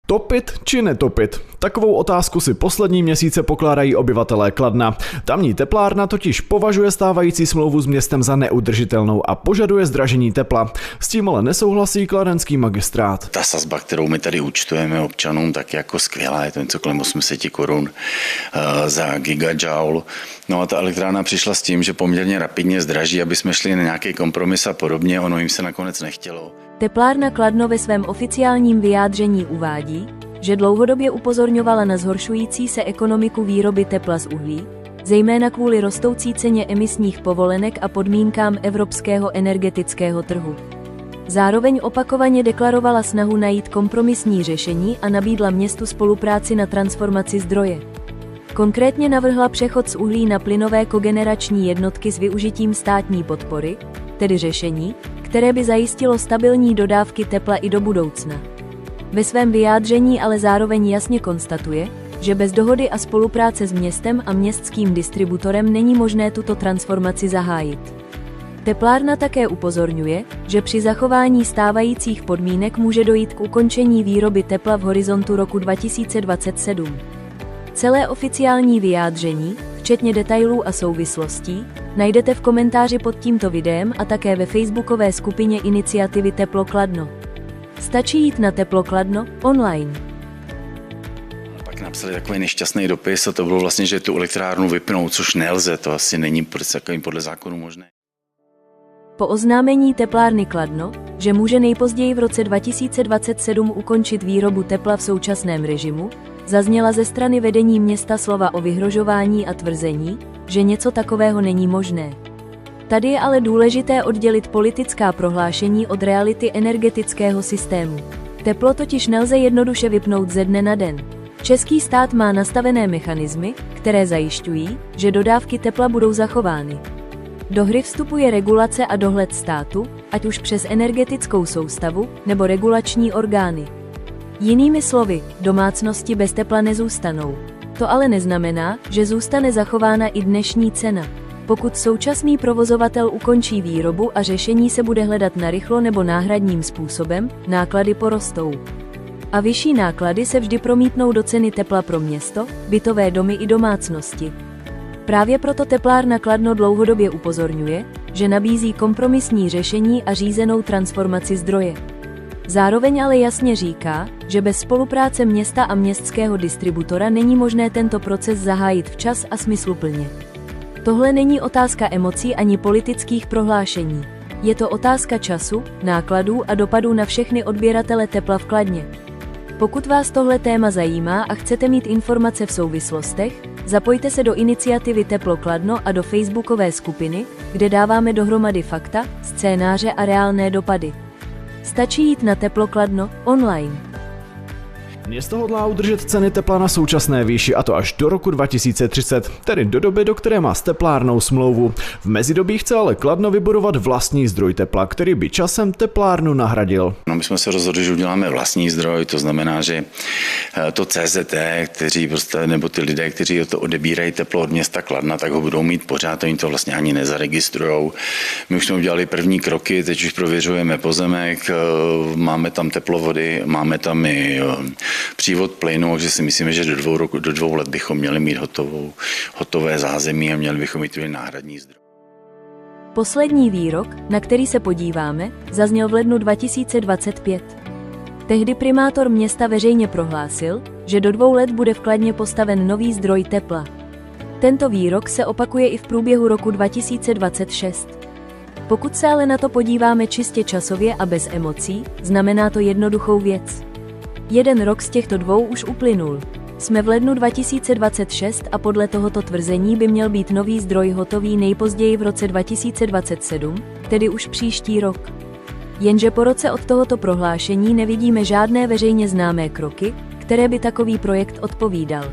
Topit či netopit? Takovou otázku si poslední měsíce pokládají obyvatelé Kladna. Tamní teplárna totiž považuje stávající smlouvu s městem za neudržitelnou a požaduje zdražení tepla. S tím ale nesouhlasí kladenský magistrát. Ta sazba, kterou my tady účtujeme občanům, tak jako skvělá, je to něco kolem 800 korun za gigajoule. No a ta elektrárna přišla s tím, že poměrně rapidně zdraží, aby jsme šli na nějaký kompromis a podobně, ono jim se nakonec nechtělo. Teplárna Kladno ve svém oficiálním vyjádření uvádí, že dlouhodobě upozorňovala na zhoršující se ekonomiku výroby tepla z uhlí, zejména kvůli rostoucí ceně emisních povolenek a podmínkám evropského energetického trhu. Zároveň opakovaně deklarovala snahu najít kompromisní řešení a nabídla městu spolupráci na transformaci zdroje. Konkrétně navrhla přechod z uhlí na plynové kogenerační jednotky s využitím státní podpory, tedy řešení, které by zajistilo stabilní dodávky tepla i do budoucna. Ve svém vyjádření ale zároveň jasně konstatuje, že bez dohody a spolupráce s městem a městským distributorem není možné tuto transformaci zahájit. Teplárna také upozorňuje, že při zachování stávajících podmínek může dojít k ukončení výroby tepla v horizontu roku 2027. Celé oficiální vyjádření, včetně detailů a souvislostí, najdete v komentáři pod tímto videem a také ve facebookové skupině iniciativy Teplo Kladno. Stačí jít na Teplo Kladno online. Pak napsali takový nešťastný dopis a to bylo vlastně, že tu elektrárnu vypnou, což nelze, to asi není podle zákonu možné. Po oznámení teplárny Kladno, že může nejpozději v roce 2027 ukončit výrobu tepla v současném režimu, zazněla ze strany vedení města slova o vyhrožování a tvrzení, že něco takového není možné. Tady je ale důležité oddělit politická prohlášení od reality energetického systému. Teplo totiž nelze jednoduše vypnout ze dne na den. Český stát má nastavené mechanismy, které zajišťují, že dodávky tepla budou zachovány. Do hry vstupuje regulace a dohled státu, ať už přes energetickou soustavu nebo regulační orgány. Jinými slovy, domácnosti bez tepla nezůstanou. To ale neznamená, že zůstane zachována i dnešní cena. Pokud současný provozovatel ukončí výrobu a řešení se bude hledat narychlo nebo náhradním způsobem, náklady porostou. A vyšší náklady se vždy promítnou do ceny tepla pro město, bytové domy i domácnosti. Právě proto teplárna Kladno dlouhodobě upozorňuje, že nabízí kompromisní řešení a řízenou transformaci zdroje. Zároveň ale jasně říká, že bez spolupráce města a městského distributora není možné tento proces zahájit včas a smysluplně. Tohle není otázka emocí ani politických prohlášení. Je to otázka času, nákladů a dopadů na všechny odběratele tepla v Kladně. Pokud vás tohle téma zajímá a chcete mít informace v souvislostech, zapojte se do iniciativy Teplo Kladno a do facebookové skupiny, kde dáváme dohromady fakta, scénáře a reálné dopady. Stačí jít na Teplo Kladno online. Město hodlá udržet ceny tepla na současné výši, a to až do roku 2030, tedy do doby, do které má s teplárnou smlouvu. V mezidobí chce ale Kladno vybudovat vlastní zdroj tepla, který by časem teplárnu nahradil. No, my jsme se rozhodli, že uděláme vlastní zdroj, to znamená, že to CZT, kteří prostě, nebo ty lidé, kteří to odebírají teplo od města Kladna, tak ho budou mít pořád, oni to vlastně ani nezaregistrujou. My už jsme udělali první kroky, teď už prověřujeme pozemek, máme tam teplovody, máme tam i přívod plynu, takže si myslíme, že do 2 let bychom měli mít hotové zázemí a měli bychom mít náhradní zdroj. Poslední výrok, na který se podíváme, zazněl v lednu 2025. Tehdy primátor města veřejně prohlásil, že do 2 let bude v Kladně postaven nový zdroj tepla. Tento výrok se opakuje i v průběhu roku 2026. Pokud se ale na to podíváme čistě časově a bez emocí, znamená to jednoduchou věc. 1 rok z těchto 2 už uplynul. Jsme v lednu 2026 a podle tohoto tvrzení by měl být nový zdroj hotový nejpozději v roce 2027, tedy už příští rok. Jenže po roce od tohoto prohlášení nevidíme žádné veřejně známé kroky, které by takový projekt odpovídal.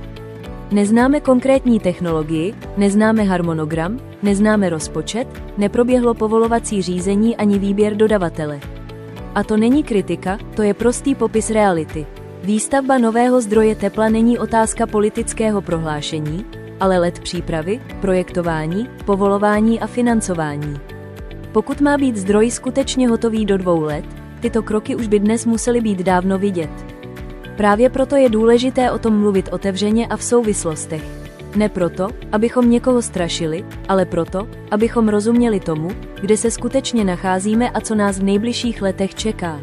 Neznáme konkrétní technologii, neznáme harmonogram, neznáme rozpočet, neproběhlo povolovací řízení ani výběr dodavatele. A to není kritika, to je prostý popis reality. Výstavba nového zdroje tepla není otázka politického prohlášení, ale let přípravy, projektování, povolování a financování. Pokud má být zdroj skutečně hotový do 2 let, tyto kroky už by dnes musely být dávno vidět. Právě proto je důležité o tom mluvit otevřeně a v souvislostech. Ne proto, abychom někoho strašili, ale proto, abychom rozuměli tomu, kde se skutečně nacházíme a co nás v nejbližších letech čeká.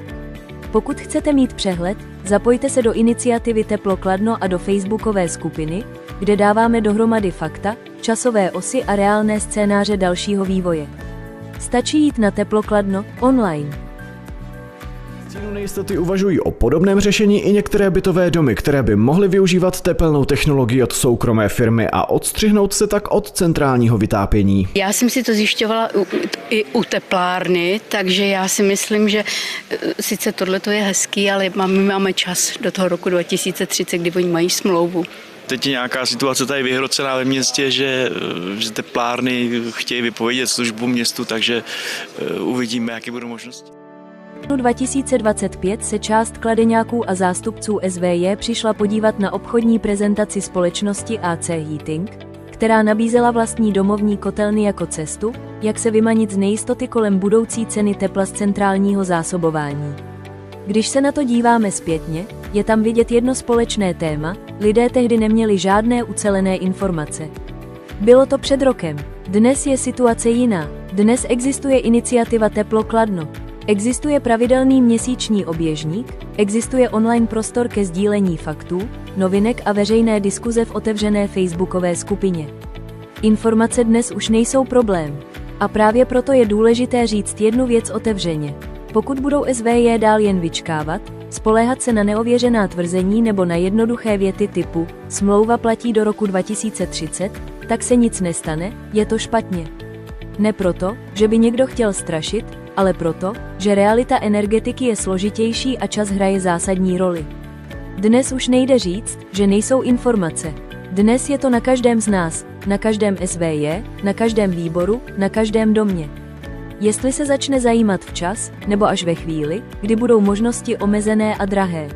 Pokud chcete mít přehled, zapojte se do iniciativy Teplo Kladno a do facebookové skupiny, kde dáváme dohromady fakta, časové osy a reálné scénáře dalšího vývoje. Stačí jít na Teplo Kladno online. V stínu nejistoty uvažují o podobném řešení i některé bytové domy, které by mohly využívat tepelnou technologii od soukromé firmy a odstřihnout se tak od centrálního vytápění. Já jsem si to zjišťovala i u teplárny, takže já si myslím, že sice tohle je hezký, ale my máme čas do toho roku 2030, kdy oni mají smlouvu. Teď je nějaká situace tady vyhrocená ve městě, že teplárny chtějí vypovědět službu městu, takže uvidíme, jaké budou možnosti. V 2025 se část kladeňáků a zástupců SVJ přišla podívat na obchodní prezentaci společnosti AC Heating, která nabízela vlastní domovní kotelny jako cestu, jak se vymanit z nejistoty kolem budoucí ceny tepla z centrálního zásobování. Když se na to díváme zpětně, je tam vidět jedno společné téma: lidé tehdy neměli žádné ucelené informace. Bylo to před rokem. Dnes je situace jiná. Dnes existuje iniciativa Teplo Kladno. Existuje pravidelný měsíční oběžník, existuje online prostor ke sdílení faktů, novinek a veřejné diskuze v otevřené facebookové skupině. Informace dnes už nejsou problém. A právě proto je důležité říct jednu věc otevřeně. Pokud budou SVJ dál jen vyčkávat, spoléhat se na neověřená tvrzení nebo na jednoduché věty typu smlouva platí do roku 2030, tak se nic nestane, je to špatně. Ne proto, že by někdo chtěl strašit, ale proto, že realita energetiky je složitější a čas hraje zásadní roli. Dnes už nejde říct, že nejsou informace. Dnes je to na každém z nás, na každém SVJ, na každém výboru, na každém domě. Jestli se začne zajímat včas, nebo až ve chvíli, kdy budou možnosti omezené a drahé.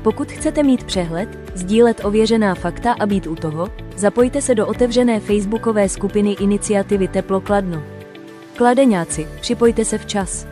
Pokud chcete mít přehled, sdílet ověřená fakta a být u toho, zapojte se do otevřené facebookové skupiny iniciativy Teplo Kladno. Kladeňáci, připojte se včas.